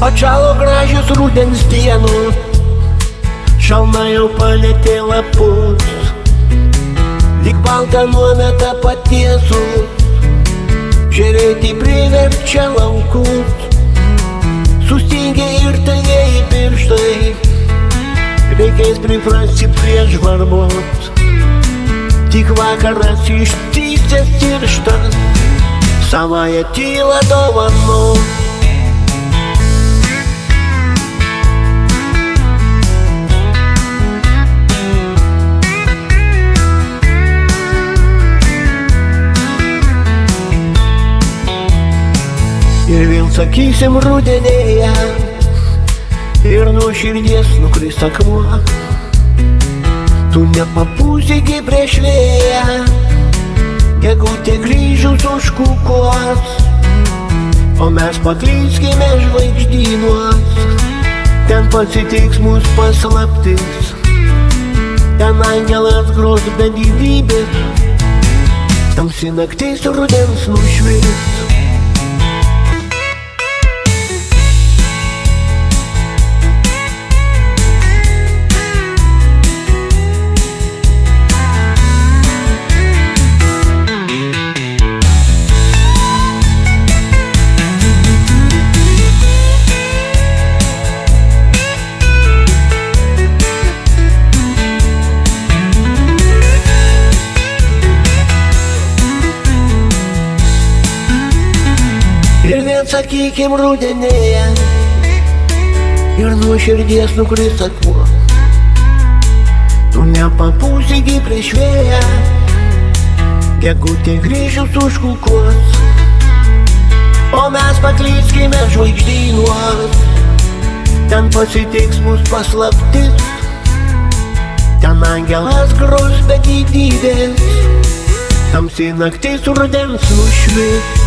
Atšalo gražios rudens dienos, šalna jau palėtė lapus, lyg baltą nuometa patiesus, žiūrėti priverčia laukus. Sustingę ir tangieji pirštai, reikės priprasti prie žvarbos. Tik vakaras ištįsęs tirštas, savąją tylą dovanos. Ir vėl sakysim rudenėje, ir nuo širdies nukris akmuo. Tu nepapūsygi prieš vėją, gegutė grįžus užkukuos, o mes paklyskime žvaigždynuos. Ten pasitiks mus paslaptis, ten angelas gros be gyvybės, tamsi naktis rudens nušvis. Ir vėl sakykim rudenėje, ir nuo širdies nukris akmuo. Tu nepapūsygi prieš vėją, gegutė grįžus užkukuos, o mes paklyskime žvaigždynuos. Ten pasitiks mus paslaptis, ten angelas gros be gyvybės, tamsi naktis rudens nušvis.